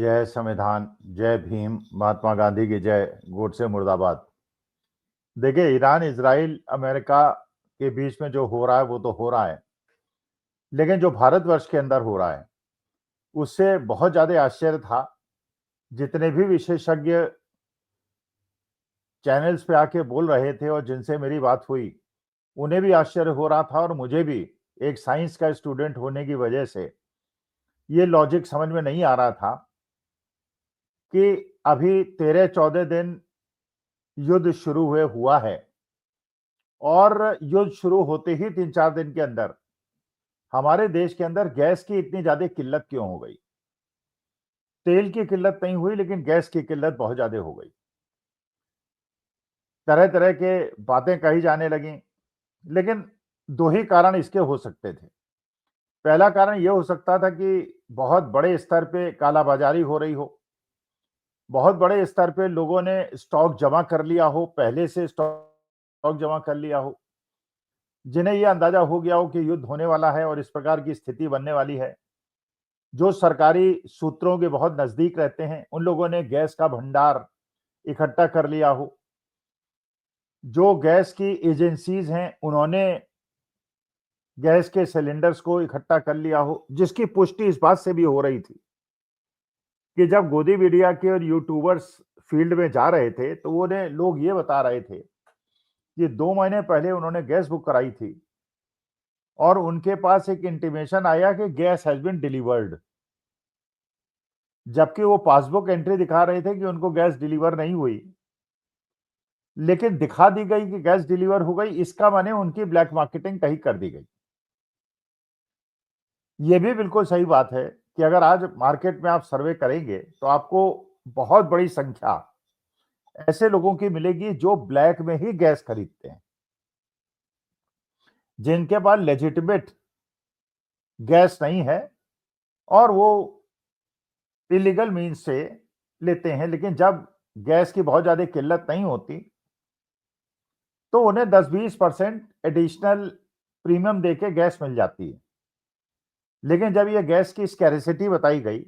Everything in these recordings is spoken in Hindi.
जय संविधान, जय भीम, महात्मा गांधी की जय, गोडसे मुर्दाबाद। देखिए, ईरान, इजराइल, अमेरिका के बीच में जो हो रहा है वो तो हो रहा है, लेकिन जो भारतवर्ष के अंदर हो रहा है उससे बहुत ज्यादा आश्चर्य था। जितने भी विशेषज्ञ चैनल्स पे आके बोल रहे थे और जिनसे मेरी बात हुई, उन्हें भी आश्चर्य हो रहा था और मुझे भी, एक साइंस का स्टूडेंट होने की वजह से ये लॉजिक समझ में नहीं आ रहा था कि अभी 13-14 दिन युद्ध शुरू हुए हुआ है और युद्ध शुरू होते ही 3-4 दिन के अंदर हमारे देश के अंदर गैस की इतनी ज्यादा किल्लत क्यों हो गई। तेल की किल्लत नहीं हुई, लेकिन गैस की किल्लत बहुत ज्यादा हो गई। तरह तरह के बातें कही जाने लगी, लेकिन दो ही कारण इसके हो सकते थे। पहला कारण यह हो सकता था कि बहुत बड़े स्तर पे कालाबाजारी हो रही हो, बहुत बड़े स्तर पे लोगों ने स्टॉक जमा कर लिया हो, पहले से स्टॉक जमा कर लिया हो, जिन्हें यह अंदाजा हो गया हो कि युद्ध होने वाला है और इस प्रकार की स्थिति बनने वाली है। जो सरकारी सूत्रों के बहुत नजदीक रहते हैं, उन लोगों ने गैस का भंडार इकट्ठा कर लिया हो। जो गैस की एजेंसीज हैं, उन्होंने गैस के सिलेंडर्स को इकट्ठा कर लिया हो, जिसकी पुष्टि इस बात से भी हो रही थी कि जब गोदी मीडिया के और यूट्यूबर्स फील्ड में जा रहे थे तो उन्हें लोग ये बता रहे थे कि 2 महीने पहले उन्होंने गैस बुक कराई थी और उनके पास एक इंटीमेशन आया कि गैस हैज बीन डिलीवर्ड, जबकि वो पासबुक एंट्री दिखा रहे थे कि उनको गैस डिलीवर नहीं हुई, लेकिन दिखा दी गई कि गैस डिलीवर हो गई। इसका माने उनकी ब्लैक मार्केटिंग कहीं कर दी गई। ये भी बिल्कुल सही बात है कि अगर आज मार्केट में आप सर्वे करेंगे तो आपको बहुत बड़ी संख्या ऐसे लोगों की मिलेगी जो ब्लैक में ही गैस खरीदते हैं, जिनके पास लेजिटिमेट गैस नहीं है और वो इलीगल मीन्स से लेते हैं। लेकिन जब गैस की बहुत ज्यादा किल्लत नहीं होती तो उन्हें 10-20% एडिशनल प्रीमियम देके गैस मिल जाती है। लेकिन जब ये गैस की स्कैरिसिटी बताई गई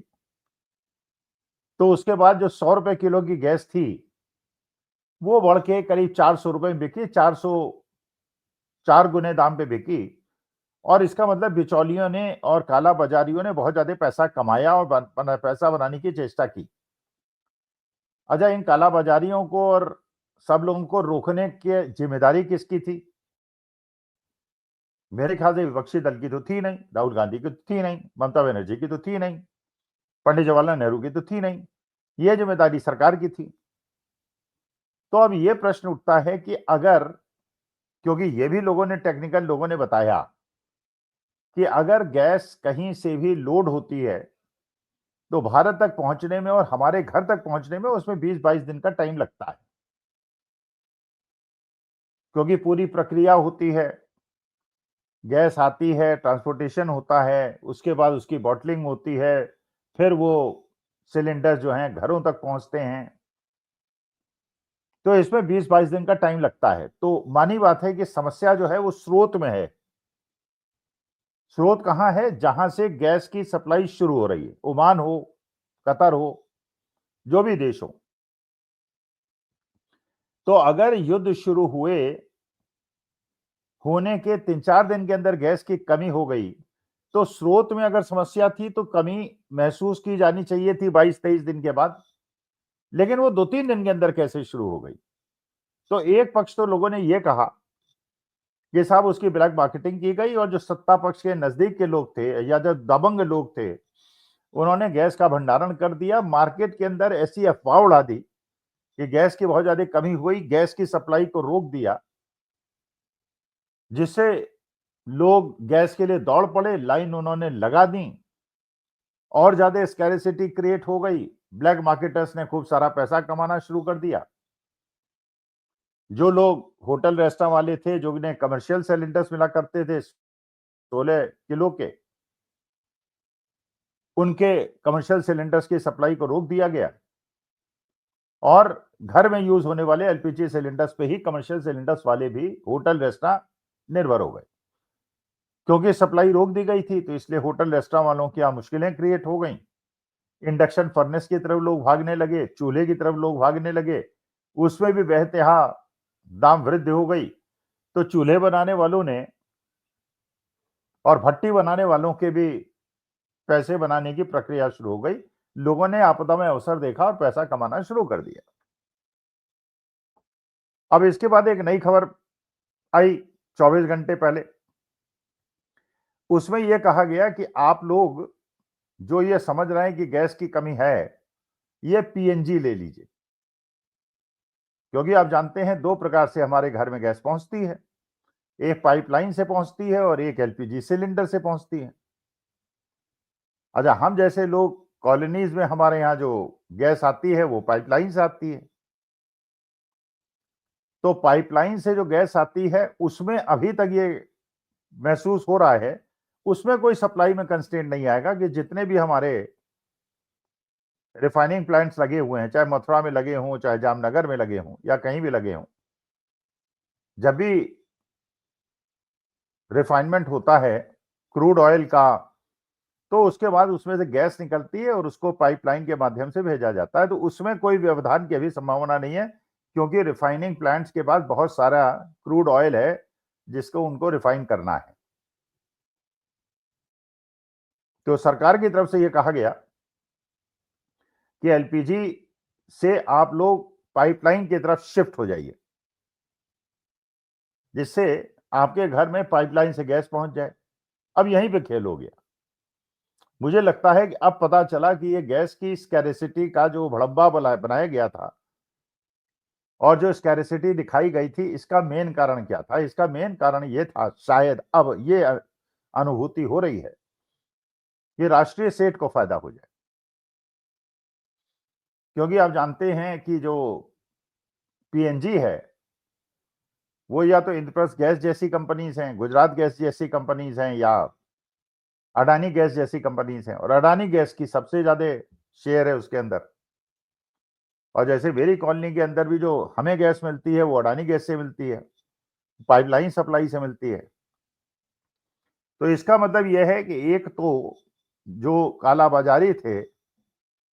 तो उसके बाद जो 100 रुपए किलो की गैस थी वो बढ़ के करीब 400 रुपए में बिकी, 4 गुने दाम पे बिकी। और इसका मतलब बिचौलियों ने और काला बाजारियों ने बहुत ज्यादा पैसा कमाया और पैसा बनाने की चेष्टा की। अच्छा, इन काला बाजारियों को और सब लोगों को रोकने की जिम्मेदारी किसकी थी? मेरे ख्याल से विपक्षी दल की तो थी नहीं, राहुल गांधी की तो थी नहीं, ममता बनर्जी की तो थी नहीं, पंडित जवाहरलाल नेहरू की तो थी नहीं। यह जिम्मेदारी सरकार की थी। तो अब यह प्रश्न उठता है कि अगर, क्योंकि ये भी लोगों ने, टेक्निकल लोगों ने बताया कि अगर गैस कहीं से भी लोड होती है तो भारत तक पहुंचने में और हमारे घर तक पहुंचने में उसमें 20-22 दिन का टाइम लगता है, क्योंकि पूरी प्रक्रिया होती है। गैस आती है, ट्रांसपोर्टेशन होता है, उसके बाद उसकी बॉटलिंग होती है, फिर वो सिलेंडर जो हैं घरों तक पहुंचते हैं। तो इसमें 20-22 दिन का टाइम लगता है। तो मानी बात है कि समस्या जो है वो स्रोत में है। स्रोत कहां है? जहां से गैस की सप्लाई शुरू हो रही है, ओमान हो, कतर हो, जो भी देश हो। तो अगर युद्ध शुरू होने के 3-4 दिन के अंदर गैस की कमी हो गई तो स्रोत में अगर समस्या थी तो कमी महसूस की जानी चाहिए थी 22-23 दिन के बाद, लेकिन वो 2-3 दिन के अंदर कैसे शुरू हो गई? तो एक पक्ष तो लोगों ने यह कहा कि साहब उसकी ब्लैक मार्केटिंग की गई, और जो सत्ता पक्ष के नजदीक के लोग थे या जो दबंग लोग थे, उन्होंने गैस का भंडारण कर दिया, मार्केट के अंदर ऐसी अफवाह उड़ा दी कि गैस की बहुत ज्यादा कमी हुई, गैस की सप्लाई को रोक दिया, जिससे लोग गैस के लिए दौड़ पड़े, लाइन उन्होंने लगा दी और ज्यादा स्कैरिसिटी क्रिएट हो गई। ब्लैक मार्केटर्स ने खूब सारा पैसा कमाना शुरू कर दिया। जो लोग होटल रेस्टोरेंट वाले थे, जो इन्हें कमर्शियल सिलेंडर्स मिला करते थे 16 किलो के, उनके कमर्शियल सिलेंडर्स की सप्लाई को रोक दिया गया और घर में यूज होने वाले एलपीजी सिलेंडर्स पे ही कमर्शियल सिलेंडर्स वाले भी होटल रेस्टोरेंट निर्भर हो गए। क्योंकि सप्लाई रोक दी गई थी तो इसलिए होटल रेस्टोरेंट वालों की मुश्किलें क्रिएट हो गई। इंडक्शन फर्नेस की तरफ लोग भागने लगे, चूल्हे की तरफ लोग भागने लगे, उसमें भी बेहतहा दाम वृद्धि हो गई। तो चूल्हे बनाने वालों ने और भट्टी बनाने वालों के भी पैसे बनाने की प्रक्रिया शुरू हो गई। लोगों ने आपदा में अवसर देखा और पैसा कमाना शुरू कर दिया। अब इसके बाद एक नई खबर आई 24 घंटे पहले। उसमें यह कहा गया कि आप लोग जो ये समझ रहे हैं कि गैस की कमी है, ये पीएनजी ले लीजिए। क्योंकि आप जानते हैं 2 प्रकार से हमारे घर में गैस पहुंचती है। एक पाइपलाइन से पहुंचती है और एक एलपीजी सिलेंडर से पहुंचती है। अच्छा, हम जैसे लोग कॉलोनीज में हमारे यहाँ जो गैस आती है वो पाइपलाइन से आती है। तो पाइपलाइन से जो गैस आती है उसमें अभी तक ये महसूस हो रहा है, उसमें कोई सप्लाई में कंस्ट्रेंट नहीं आएगा कि जितने भी हमारे रिफाइनिंग प्लांट्स लगे हुए हैं, चाहे मथुरा में लगे हों, चाहे जामनगर में लगे हों या कहीं भी लगे हों, जब भी रिफाइनमेंट होता है क्रूड ऑयल का, तो उसके बाद उसमें से गैस निकलती है और उसको पाइपलाइन के माध्यम से भेजा जाता है। तो उसमें कोई व्यवधान की अभी संभावना नहीं है, क्योंकि रिफाइनिंग प्लांट्स के पास बहुत सारा क्रूड ऑयल है जिसको उनको रिफाइन करना है। तो सरकार की तरफ से यह कहा गया कि एलपीजी से आप लोग पाइपलाइन की तरफ शिफ्ट हो जाइए, जिससे आपके घर में पाइपलाइन से गैस पहुंच जाए। अब यहीं पे खेल हो गया। मुझे लगता है कि अब पता चला कि ये गैस की स्कैरेसिटी का जो भड़ब्बा बनाया गया था और जो स्कैरेसिटी दिखाई गई थी, इसका मेन कारण क्या था? इसका मेन कारण ये था, शायद अब ये अनुभूति हो रही है कि राष्ट्रीय सेठ को फायदा हो जाए। क्योंकि आप जानते हैं कि जो पीएनजी है, वो या तो इंद्रप्रस्थ गैस जैसी कंपनीज हैं, गुजरात गैस जैसी कंपनीज हैं या अडानी गैस जैसी कंपनीज हैं, और अडानी गैस की सबसे ज्यादा शेयर है उसके अंदर। और जैसे मेरी कॉलोनी के अंदर भी जो हमें गैस मिलती है वो अडानी गैस से मिलती है, पाइपलाइन सप्लाई से मिलती है। तो इसका मतलब यह है कि एक तो जो कालाबाजारी थे,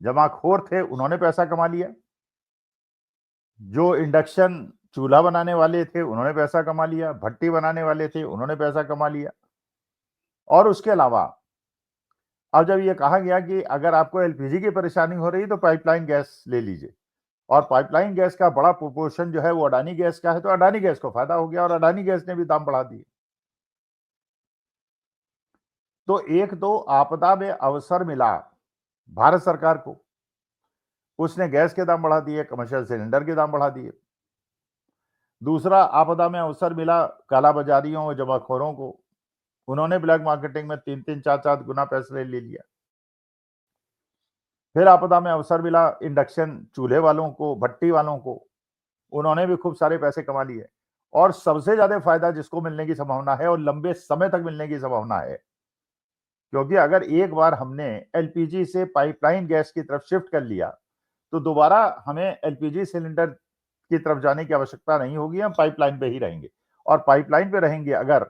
जमाखोर थे, उन्होंने पैसा कमा लिया। जो इंडक्शन चूल्हा बनाने वाले थे उन्होंने पैसा कमा लिया, भट्टी बनाने वाले थे उन्होंने पैसा कमा लिया। और उसके अलावा अब जब ये कहा गया कि अगर आपको एलपीजी की परेशानी हो रही है तो पाइपलाइन गैस ले लीजिए, और पाइपलाइन गैस का बड़ा प्रोपोर्शन जो है वो अडानी गैस का है, तो अडानी गैस को फायदा हो गया और अडानी गैस ने भी दाम बढ़ा दिए। तो एक तो आपदा में अवसर मिला भारत सरकार को, उसने गैस के दाम बढ़ा दिए, कमर्शियल सिलेंडर के दाम बढ़ा दिए। दूसरा आपदा में अवसर मिला कालाबाजारियों और जमाखोरों को, उन्होंने ब्लैक मार्केटिंग में 3-3 4-4 गुना पैसे ले लिया। फिर आपदा में अवसर मिला इंडक्शन चूल्हे वालों को, भट्टी वालों को, उन्होंने भी खूब सारे पैसे कमा लिए। और सबसे ज्यादा फायदा जिसको मिलने की संभावना है और लंबे समय तक मिलने की संभावना है, क्योंकि अगर एक बार हमने एलपीजी से पाइपलाइन गैस की तरफ शिफ्ट कर लिया तो दोबारा हमें एलपीजी सिलेंडर की तरफ जाने की आवश्यकता नहीं होगी, हम पाइपलाइन पे ही रहेंगे। और पाइपलाइन पे रहेंगे अगर,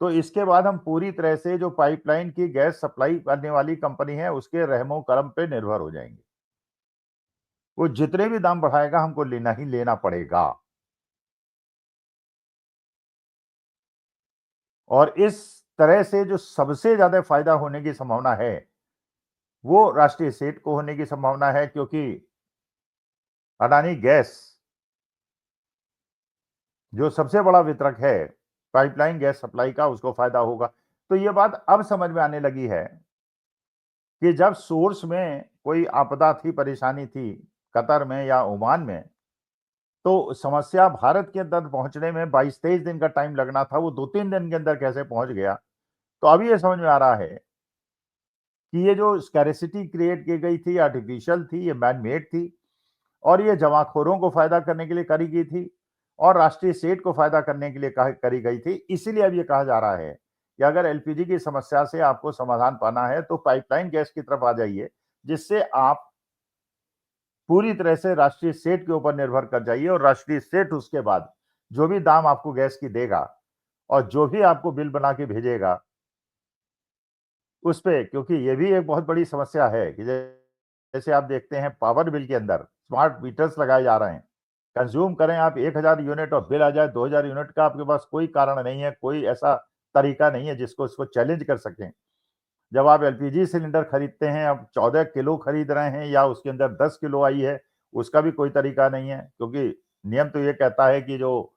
तो इसके बाद हम पूरी तरह से जो पाइपलाइन की गैस सप्लाई करने वाली कंपनी है उसके रहमो करम पे निर्भर हो जाएंगे। वो जितने भी दाम बढ़ाएगा हमको लेना ही लेना पड़ेगा। और इस तरह से जो सबसे ज्यादा फायदा होने की संभावना है वो राष्ट्रीय सेठ को होने की संभावना है, क्योंकि अडानी गैस जो सबसे बड़ा वितरक है पाइपलाइन गैस सप्लाई का, उसको फायदा होगा। तो ये बात अब समझ में आने लगी है कि जब सोर्स में कोई आपदा थी, परेशानी थी कतर में या ओमान में, तो समस्या भारत के अंदर पहुंचने में 22-23 दिन का टाइम लगना था, वो 2-3 दिन के अंदर कैसे पहुंच गया। तो अभी ये समझ में आ रहा है कि ये जो स्कैरेसिटी क्रिएट की गई थी, आर्टिफिशियल थी, ये मैन मेड थी, और ये जमाखोरों को फायदा करने के लिए करी गई थी और राष्ट्रीय सेठ को फायदा करने के लिए करी गई थी। इसीलिए अब ये कहा जा रहा है कि अगर एलपीजी की समस्या से आपको समाधान पाना है तो पाइपलाइन गैस की तरफ आ जाइए, जिससे आप पूरी तरह से राष्ट्रीय सेठ के ऊपर निर्भर कर जाइए, और राष्ट्रीय सेठ उसके बाद जो भी दाम आपको गैस की देगा और जो भी आपको बिल बना के भेजेगा, उस पे, क्योंकि ये भी एक बहुत बड़ी समस्या है कि जैसे आप देखते हैं पावर बिल के अंदर स्मार्ट मीटर्स लगाए जा रहे हैं। कंज्यूम करें आप 1000 यूनिट और बिल आ जाए 2000 यूनिट का, आपके पास कोई कारण नहीं है, कोई ऐसा तरीका नहीं है जिसको इसको चैलेंज कर सकें। जब आप एलपीजी सिलेंडर खरीदते हैं, अब 14 किलो खरीद रहे हैं या उसके अंदर 10 किलो आई है, उसका भी कोई तरीका नहीं है, क्योंकि नियम तो ये कहता है कि जो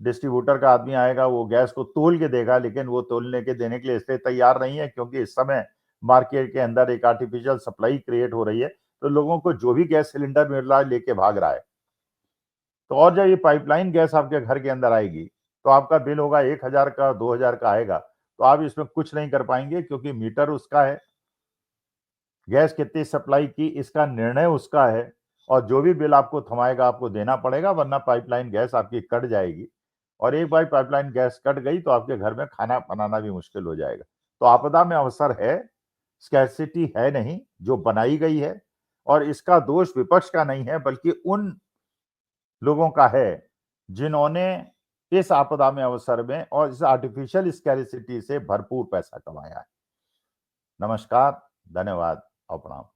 डिस्ट्रीब्यूटर का आदमी आएगा वो गैस को तौल के देगा, लेकिन वो तौलने के देने के लिए इसलिए तैयार नहीं है क्योंकि इस समय मार्केट के अंदर एक आर्टिफिशियल सप्लाई क्रिएट हो रही है, तो लोगों को जो भी गैस सिलेंडर मिल रहा है लेके भाग रहा है। तो और जब ये पाइपलाइन गैस आपके घर के अंदर आएगी, तो आपका बिल होगा 1000 का, 2000 का आएगा, तो आप इसमें कुछ नहीं कर पाएँगे क्योंकि मीटर उसका है। गैस कितनी सप्लाई की इसका निर्णय उसका है, और जो भी बिल आपको थमाएगा आपको देना पड़ेगा, वरना पाइपलाइन गैस आपकी कट जाएगी, और एक बार पाइपलाइन गैस कट गई तो आपके घर में खाना बनाना भी मुश्किल हो जाएगा। तो आपदा में अवसर है, स्कैरसिटी है नहीं, जो बनाई गई है, और इसका दोष विपक्ष का नहीं है बल्कि उन लोगों का है जिन्होंने इस आपदा में अवसर में और इस आर्टिफिशियल स्कैरसिटी से भरपूर पैसा कमाया है। नमस्कार, धन्यवाद और प्रणाम।